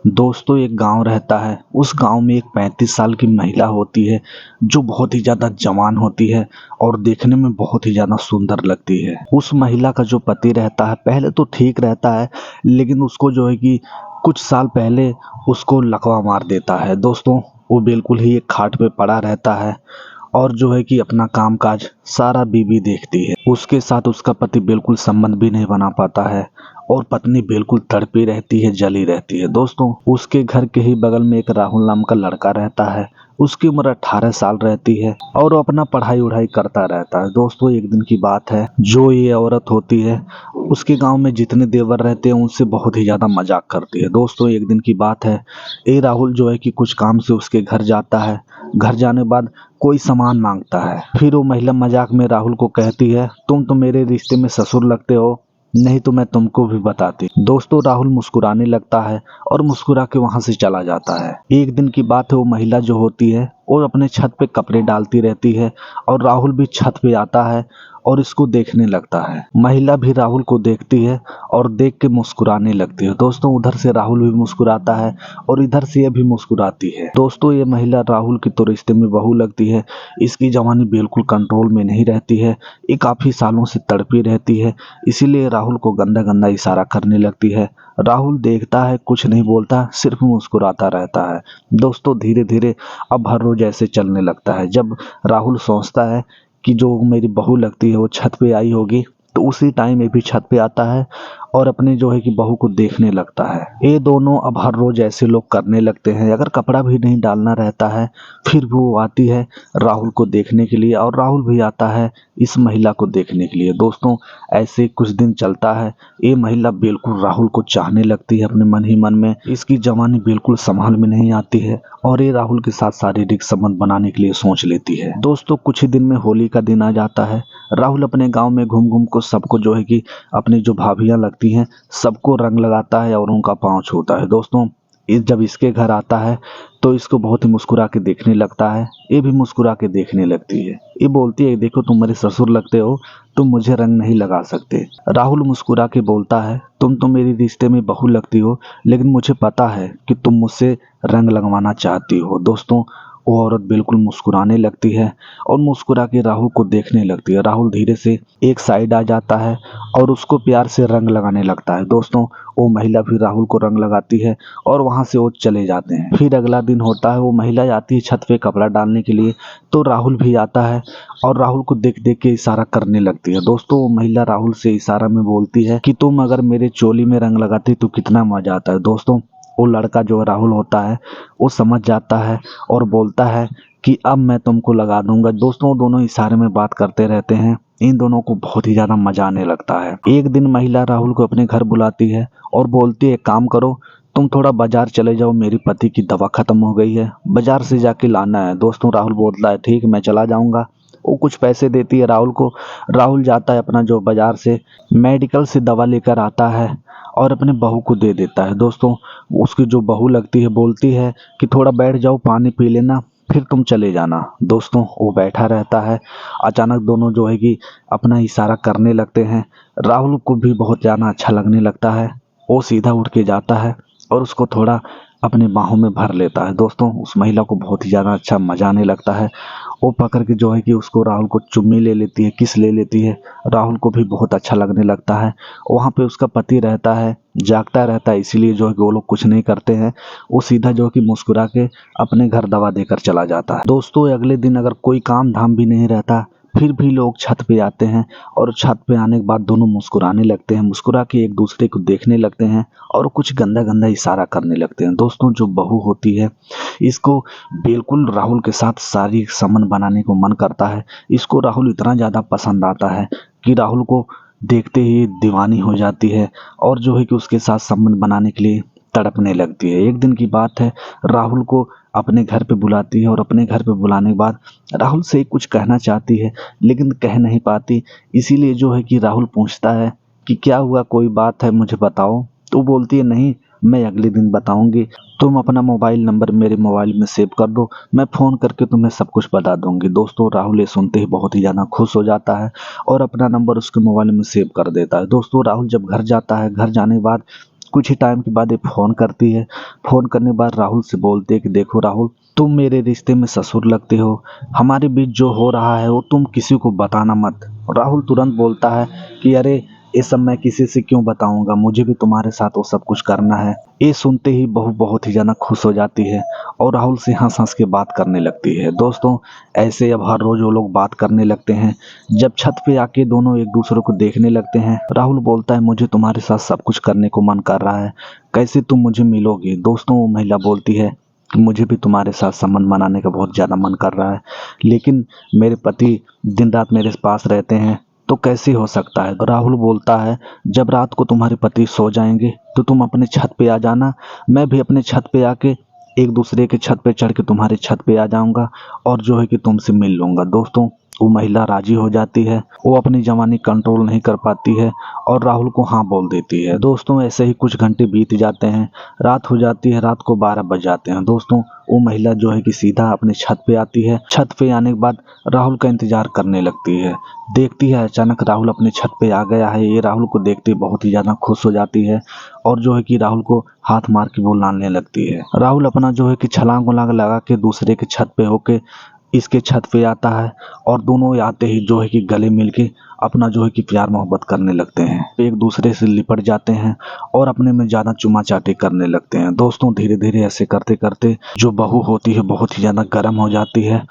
दोस्तों एक गांव रहता है। उस गांव में एक 35 साल की महिला होती है जो बहुत ही ज़्यादा जवान होती है और देखने में बहुत ही ज़्यादा सुंदर लगती है। उस महिला का जो पति रहता है पहले तो ठीक रहता है, लेकिन उसको जो है कि कुछ साल पहले उसको लकवा मार देता है। दोस्तों वो बिल्कुल ही एक खाट पे पड़ा रहता है और जो है कि अपना कामकाज सारा बीवी देखती है। उसके साथ उसका पति बिल्कुल संबंध भी नहीं बना पाता है और पत्नी बिल्कुल तड़पी रहती है, जली रहती है। दोस्तों उसके घर के ही बगल में एक राहुल नाम का लड़का रहता है। उसकी उम्र 18 साल रहती है और वो अपना पढ़ाई उढ़ाई करता रहता है। दोस्तों एक दिन की बात है, जो ये औरत होती है उसके गांव में जितने देवर रहते हैं उनसे बहुत ही ज्यादा मजाक करती है। दोस्तों एक दिन की बात है, ये राहुल जो है कि कुछ काम से उसके घर जाता है। घर जाने बाद कोई सामान मांगता है। फिर वो महिला मजाक में राहुल को कहती है, तुम तो मेरे रिश्ते में ससुर लगते हो, नहीं तो मैं तुमको भी बताती। दोस्तों राहुल मुस्कुराने लगता है और मुस्कुरा के वहां से चला जाता है। एक दिन की बात है, वो महिला जो होती है वो अपने छत पे कपड़े डालती रहती है और राहुल भी छत पे आता है और इसको देखने लगता है। महिला भी राहुल को देखती है और देख के मुस्कुराने लगती है। दोस्तों उधर से राहुल भी मुस्कुराता है और इधर से ये भी मुस्कुराती है। दोस्तों ये महिला राहुल की तो रिश्ते में बहू लगती है। इसकी जवानी बिल्कुल कंट्रोल में नहीं रहती है। ये काफी सालों से तड़पी रहती है, इसीलिए राहुल को गंदा गंदा इशारा करने लगती है। राहुल देखता है, कुछ नहीं बोलता, सिर्फ मुस्कुराता रहता है। दोस्तों धीरे धीरे अब हर रोज ऐसे चलने लगता है। जब राहुल सोचता है कि जो मेरी बहू लगती है वो छत पे आई होगी, तो उसी टाइम ये भी छत पे आता है और अपने जो है कि बहू को देखने लगता है। ये दोनों अब हर रोज ऐसे लोग करने लगते हैं। अगर कपड़ा भी नहीं डालना रहता है फिर भी वो आती है राहुल को देखने के लिए और राहुल भी आता है इस महिला को देखने के लिए। दोस्तों ऐसे कुछ दिन चलता है। ये महिला बिल्कुल राहुल को चाहने लगती है अपने मन ही मन में। इसकी जवानी बिल्कुल संभाल में नहीं आती है और ये राहुल के साथ शारीरिक संबंध बनाने के लिए सोच लेती है। दोस्तों कुछ ही दिन में होली का दिन आ जाता है। राहुल अपने गांव में घूम घूम को सबको जो है कि अपनी जो भाभियां लगती हैं सबको रंग लगाता है और उनका पाँव छूता है। दोस्तों जब इसके घर आता है तो इसको बहुत ही मुस्कुरा के देखने लगता है। ये भी मुस्कुरा के देखने लगती है। ये बोलती है, देखो तुम मेरे ससुर लगते हो, तुम मुझे रंग नहीं लगा सकते। राहुल मुस्कुरा के बोलता है, तुम तो मेरी रिश्ते में बहू लगती हो, लेकिन मुझे पता है कि तुम मुझसे रंग लगवाना चाहती हो। दोस्तों वो औरत बिल्कुल मुस्कुराने लगती है और मुस्कुरा के राहुल को देखने लगती है। राहुल धीरे से एक साइड आ जाता है और उसको प्यार से रंग लगाने लगता है। दोस्तों वो महिला भी राहुल को रंग लगाती है और वहां से वो चले जाते हैं। फिर अगला दिन होता है, वो महिला जाती है छत पे कपड़ा डालने के लिए, तो राहुल भी आता है और राहुल को देख देख के इशारा करने लगती है। दोस्तों वो महिला राहुल से इशारा में बोलती है कि तुम अगर मेरे चोली में रंग लगाती तो कितना मजा आता है। दोस्तों वो लड़का जो राहुल होता है वो समझ जाता है और बोलता है कि अब मैं तुमको लगा दूंगा। दोस्तों दोनों इशारे में बात करते रहते हैं। इन दोनों को बहुत ही ज्यादा मजा आने लगता है। एक दिन महिला राहुल को अपने घर बुलाती है और बोलती है, काम करो, तुम थोड़ा बाजार चले जाओ, मेरी पति की दवा खत्म हो गई है, बाजार से जाके लाना है। दोस्तों राहुल बोलता है, ठीक मैं चला जाऊंगा। वो कुछ पैसे देती है राहुल को। राहुल जाता है अपना जो बाजार से मेडिकल से दवा लेकर आता है और अपने बहू को दे देता है। दोस्तों उसकी जो बहू लगती है बोलती है कि थोड़ा बैठ जाओ, पानी पी लेना, फिर तुम चले जाना। दोस्तों वो बैठा रहता है। अचानक दोनों जो है कि अपना इशारा करने लगते हैं। राहुल को भी बहुत ज़्यादा अच्छा लगने लगता है। वो सीधा उठ के जाता है और उसको थोड़ा अपने बाहों में भर लेता है। दोस्तों उस महिला को बहुत ही ज़्यादा अच्छा मजा आने लगता है। वो पकड़ के जो है कि उसको राहुल को चुम्मी ले लेती है, किस ले लेती है। राहुल को भी बहुत अच्छा लगने लगता है। वहाँ पे उसका पति रहता है, जागता रहता है, इसीलिए जो है कि वो लोग कुछ नहीं करते हैं। वो सीधा जो है कि मुस्कुरा के अपने घर दवा देकर चला जाता है। दोस्तों अगले दिन अगर कोई काम धाम भी नहीं रहता फिर भी लोग छत पे आते हैं और छत पे आने के बाद दोनों मुस्कुराने लगते हैं, मुस्कुरा के एक दूसरे को देखने लगते हैं और कुछ गंदा गंदा इशारा करने लगते हैं। दोस्तों जो बहू होती है इसको बिल्कुल राहुल के साथ शारीरिक संबंध बनाने को मन करता है। इसको राहुल इतना ज़्यादा पसंद आता है कि राहुल को देखते ही दीवानी हो जाती है और जो है कि उसके साथ संबंध बनाने के लिए तड़पने लगती है। एक दिन की बात है, राहुल को अपने घर पे बुलाती है और अपने घर पे बुलाने के बाद राहुल से कुछ कहना चाहती है लेकिन कह नहीं पाती। इसीलिए जो है कि राहुल पूछता है कि क्या हुआ, कोई बात है मुझे बताओ। तो बोलती है, नहीं मैं अगले दिन बताऊंगी, तुम अपना मोबाइल नंबर मेरे मोबाइल में सेव कर दो, मैं फ़ोन करके तुम्हें सब कुछ बता दूंगी। दोस्तों राहुल ये सुनते ही बहुत ही ज़्यादा खुश हो जाता है और अपना नंबर उसके मोबाइल में सेव कर देता है। दोस्तों राहुल जब घर जाता है, घर जाने के बाद कुछ ही टाइम के बाद ये फ़ोन करती है। फ़ोन करने के बाद राहुल से बोलती है कि देखो राहुल, तुम मेरे रिश्ते में ससुर लगते हो, हमारे बीच जो हो रहा है वो तुम किसी को बताना मत। राहुल तुरंत बोलता है कि अरे ये सब मैं किसी से क्यों बताऊंगा, मुझे भी तुम्हारे साथ वो सब कुछ करना है। ये सुनते ही बहू बहुत ही ज़्यादा खुश हो जाती है और राहुल से हंस हंस के बात करने लगती है। दोस्तों ऐसे अब हर रोज़ वो लोग बात करने लगते हैं। जब छत पे आके दोनों एक दूसरे को देखने लगते हैं, राहुल बोलता है मुझे तुम्हारे साथ सब कुछ करने को मन कर रहा है, कैसे तुम मुझे मिलोगे। दोस्तों वो महिला बोलती है कि मुझे भी तुम्हारे साथ संबंध बनाने का बहुत ज़्यादा मन कर रहा है, लेकिन मेरे पति दिन रात मेरे पास रहते हैं तो कैसे हो सकता है। राहुल बोलता है जब रात को तुम्हारे पति सो जाएंगे तो तुम अपने छत पे आ जाना, मैं भी अपने छत पे आके एक दूसरे के छत पे चढ़ के तुम्हारे छत पे आ जाऊंगा और जो है कि तुमसे मिल लूंगा। दोस्तों वो महिला राजी हो जाती है, वो अपनी जवानी कंट्रोल नहीं कर पाती है और राहुल को हाँ बोल देती है। दोस्तों ऐसे ही कुछ घंटे बीत जाते हैं, रात हो जाती है, रात को 12 बज जाते हैं। दोस्तों वो महिला जो है कि सीधा अपने छत पे आती है। छत पे आने के बाद राहुल का इंतजार करने लगती है। देखती है अचानक राहुल अपने छत पे आ गया है। ये राहुल को देखते बहुत ही ज़्यादा खुश हो जाती है और जो है कि राहुल को हाथ मार के बुलाने लगती है। राहुल अपना जो है कि छलांग वलांग लगा के दूसरे के छत पे होके इसके छत पे आता है और दोनों आते ही जो है कि गले मिलके अपना जो है कि प्यार मोहब्बत करने लगते हैं। एक दूसरे से लिपट जाते हैं और अपने में ज़्यादा चुमा चाटी करने लगते हैं। दोस्तों धीरे धीरे ऐसे करते करते जो बहू होती है बहुत ही ज़्यादा गर्म हो जाती है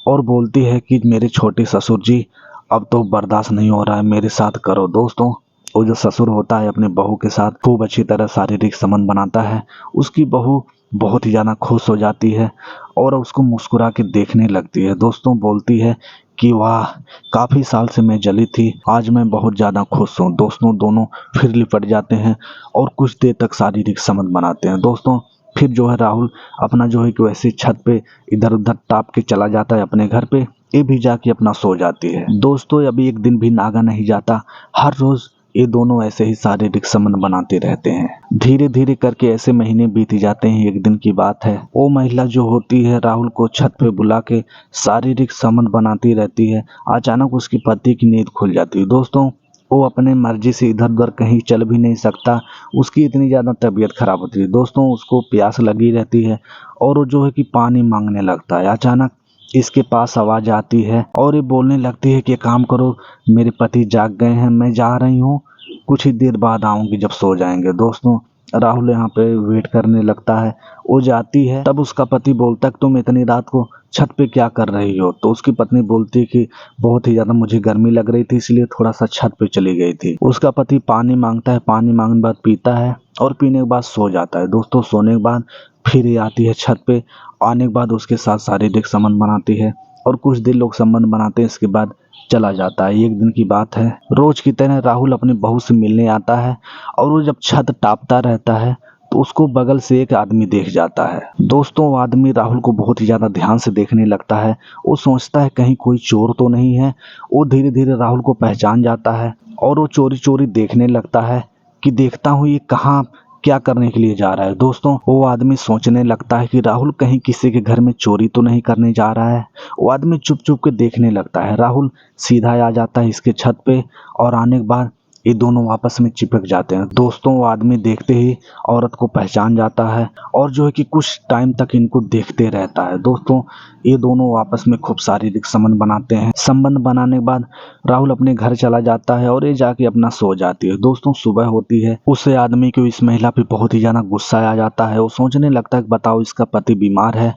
और बोलती है कि मेरे छोटे ससुर जी, अब तो बर्दाश्त नहीं हो रहा है, मेरे साथ करो। दोस्तों वो जो ससुर होता है अपने बहू के साथ खूब अच्छी तरह शारीरिक संबंध बनाता है। उसकी बहू बहुत ही ज़्यादा खुश हो जाती है और उसको मुस्कुरा के देखने लगती है। दोस्तों बोलती है कि वाह, काफ़ी साल से मैं जली थी, आज मैं बहुत ज़्यादा खुश हूँ। दोस्तों दोनों फिर लिपट जाते हैं और कुछ देर तक शारीरिक संबंध बनाते हैं। दोस्तों फिर जो है राहुल अपना जो है कि वैसे छत पे इधर उधर टाप के चला जाता है अपने घर पे। ये भी जाके अपना सो जाती है। दोस्तों अभी एक दिन भी नागा नहीं जाता, हर रोज ये दोनों ऐसे ही शारीरिक संबंध बनाते रहते हैं। धीरे धीरे करके ऐसे महीने बीत जाते हैं। एक दिन की बात है, वो महिला जो होती है राहुल को छत पे बुला के शारीरिक संबंध बनाती रहती है। अचानक उसकी पति की नींद खुल जाती है। दोस्तों वो अपने मर्जी से इधर उधर कहीं चल भी नहीं सकता, उसकी इतनी ज़्यादा तबीयत खराब होती है। दोस्तों उसको प्यास लगी रहती है और वो जो है कि पानी मांगने लगता है। अचानक इसके पास आवाज़ आती है और ये बोलने लगती है कि काम करो, मेरे पति जाग गए हैं, मैं जा रही हूँ, कुछ ही देर बाद आऊँगी जब सो जाएंगे। दोस्तों राहुल यहाँ पे वेट करने लगता है। वो जाती है तब उसका पति बोलता है तुम इतनी रात को छत पे क्या कर रही हो। तो उसकी पत्नी बोलती है कि बहुत ही ज़्यादा मुझे गर्मी लग रही थी इसलिए थोड़ा सा छत पे चली गई थी। उसका पति पानी मांगता है, पानी मांगने के बाद पीता है और पीने के बाद सो जाता है। दोस्तों सोने के बाद फिर ये आती है छत पे, आने के बाद उसके साथ शारीरिक संबंध बनाती है और कुछ दिन लोग संबंध बनाते हैं, इसके बाद चला जाता है। एक दिन की बात है, रोज की तरह राहुल अपनी बहू से मिलने आता है और वो जब छत टापता रहता है तो उसको बगल से एक आदमी देख जाता है। दोस्तों वो आदमी राहुल को बहुत ही ज्यादा ध्यान से देखने लगता है। वो सोचता है कहीं कोई चोर तो नहीं है। वो धीरे धीरे राहुल को पहचान जाता है और वो चोरी चोरी देखने लगता है कि देखता हूँ ये कहाँ क्या करने के लिए जा रहा है। दोस्तों वो आदमी सोचने लगता है कि राहुल कहीं किसी के घर में चोरी तो नहीं करने जा रहा है। वो आदमी चुप चुप के देखने लगता है। राहुल सीधा आ जाता है इसके छत पे और आने के बाद ये दोनों आपस में चिपक जाते हैं। दोस्तों वो आदमी देखते ही औरत को पहचान जाता है और जो है कि कुछ टाइम तक इनको देखते रहता है। दोस्तों ये दोनों आपस में खूब शारीरिक संबंध बनाते हैं। संबंध बनाने के बाद राहुल अपने घर चला जाता है और ये जाके अपना सो जाती है। दोस्तों सुबह होती है, उस आदमी को इस महिला पे बहुत ही ज्यादा गुस्सा आ जाता है। वो सोचने लगता है कि बताओ इसका पति बीमार है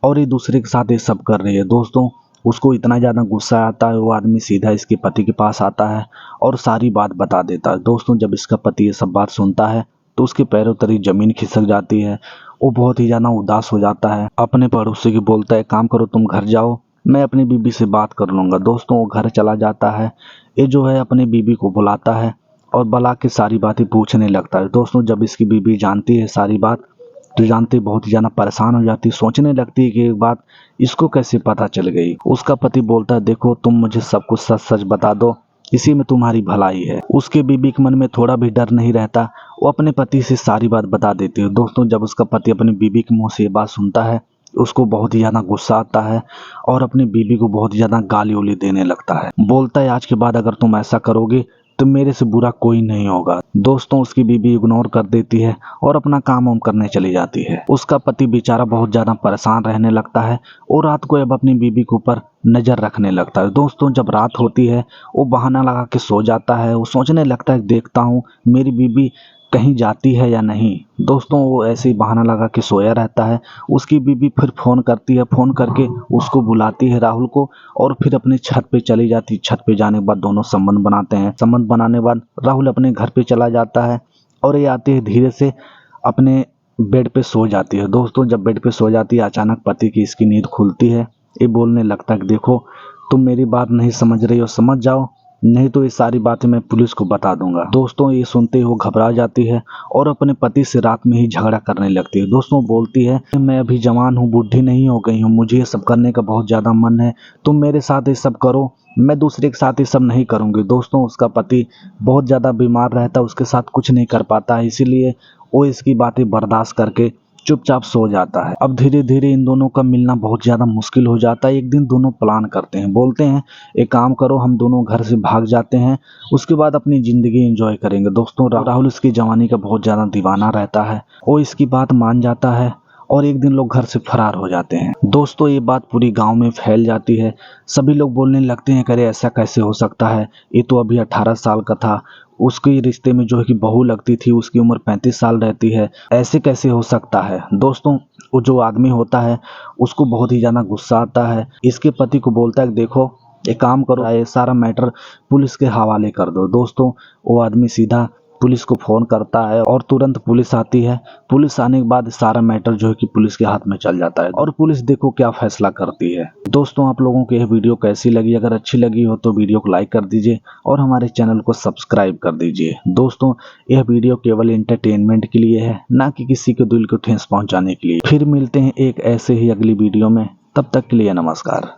और ये दूसरे के साथ ये सब कर रही है। दोस्तों उसको इतना ज़्यादा गुस्सा आता है, वो आदमी सीधा इसके पति के पास आता है और सारी बात बता देता है। दोस्तों जब इसका पति ये सब बात सुनता है तो उसके पैरों तले जमीन खिसक जाती है। वो बहुत ही ज़्यादा उदास हो जाता है, अपने पड़ोसी को बोलता है काम करो तुम घर जाओ, मैं अपनी बीबी से बात कर लूँगा। दोस्तों वो घर चला जाता है। ये जो है अपनी बीबी को बुलाता है और बुला के सारी बातें पूछने लगता है। दोस्तों जब इसकी बीबी जानती है सारी बात तो जानते बहुत ही ज़्यादा परेशान हो जाती है। सोचने लगती है कि एक बात इसको कैसे पता चल गई। उसका पति बोलता है देखो तुम मुझे सब कुछ सच सच बता दो, इसी में तुम्हारी भलाई है। उसके बीबी के मन में थोड़ा भी डर नहीं रहता, वो अपने पति से सारी बात बता देती है। दोस्तों जब उसका पति अपनी बीबी के मुंह से ये बात सुनता है उसको बहुत ही ज़्यादा गुस्सा आता है और अपनी बीबी को बहुत ज़्यादा गाली उली देने लगता है। बोलता है आज के बाद अगर तुम ऐसा करोगे तो मेरे से बुरा कोई नहीं होगा। दोस्तों उसकी बीबी इग्नोर कर देती है और अपना काम वाम करने चली जाती है। उसका पति बेचारा बहुत ज्यादा परेशान रहने लगता है और रात को अब अपनी बीबी के ऊपर नजर रखने लगता है। दोस्तों जब रात होती है वो बहाना लगा के सो जाता है। वो सोचने लगता है देखता हूँ मेरी बीबी कहीं जाती है या नहीं। दोस्तों वो ऐसे ही बहाना लगा के सोया रहता है। उसकी बीबी फिर फोन करती है, फोन करके उसको बुलाती है राहुल को और फिर अपनी छत पे चली जाती है। छत पे जाने के बाद दोनों संबंध बनाते हैं। संबंध बनाने के बाद राहुल अपने घर पे चला जाता है और ये आती है धीरे से अपने बेड पे सो जाती है। दोस्तों जब बेड पे सो जाती है अचानक पति की इसकी नींद खुलती है। ये बोलने लगता है कि देखो तुम मेरी बात नहीं समझ रही हो, समझ जाओ नहीं तो ये सारी बातें मैं पुलिस को बता दूंगा। दोस्तों ये सुनते ही वो घबरा जाती है और अपने पति से रात में ही झगड़ा करने लगती है। दोस्तों बोलती है मैं अभी जवान हूँ, बूढ़ी नहीं हो गई हूँ, मुझे ये सब करने का बहुत ज्यादा मन है, तुम मेरे साथ ये सब करो, मैं दूसरे के साथ ये सब नहीं करूंगी। दोस्तों उसका पति बहुत ज्यादा बीमार रहता है, उसके साथ कुछ नहीं कर पाता है, इसीलिए वो इसकी बातें बर्दाश्त करके चुपचाप सो जाता है। अब धीरे धीरे इन दोनों का मिलना बहुत ज्यादा मुश्किल हो जाता है। एक दिन दोनों प्लान करते हैं, बोलते हैं एक काम करो हम दोनों घर से भाग जाते हैं, उसके बाद अपनी जिंदगी एंजॉय करेंगे। दोस्तों राहुल इसकी जवानी का बहुत ज्यादा दीवाना रहता है, वो इसकी बात मान जाता है और एक दिन लोग घर से फरार हो जाते हैं। दोस्तों ये बात पूरी गांव में फैल जाती है। सभी लोग बोलने लगते हैं करे ऐसा कैसे हो सकता है, ये तो अभी 18 साल का था, उसके रिश्ते में जो है कि बहू लगती थी उसकी उम्र 35 साल रहती है, ऐसे कैसे हो सकता है। दोस्तों वो जो आदमी होता है उसको बहुत ही ज्यादा गुस्सा आता है। इसके पति को बोलता है कि देखो एक काम करो, ये सारा मैटर पुलिस के हवाले कर दो। दोस्तों वो आदमी सीधा पुलिस को फोन करता है और तुरंत पुलिस आती है। पुलिस आने के बाद सारा मैटर जो है कि पुलिस के हाथ में चल जाता है और पुलिस देखो क्या फैसला करती है। दोस्तों आप लोगों को यह वीडियो कैसी लगी, अगर अच्छी लगी हो तो वीडियो को लाइक कर दीजिए और हमारे चैनल को सब्सक्राइब कर दीजिए। दोस्तों यह वीडियो केवल एंटरटेनमेंट के लिए है, ना कि किसी के दिल को ठेस पहुंचाने के लिए। फिर मिलते हैं एक ऐसे ही अगली वीडियो में, तब तक के लिए नमस्कार।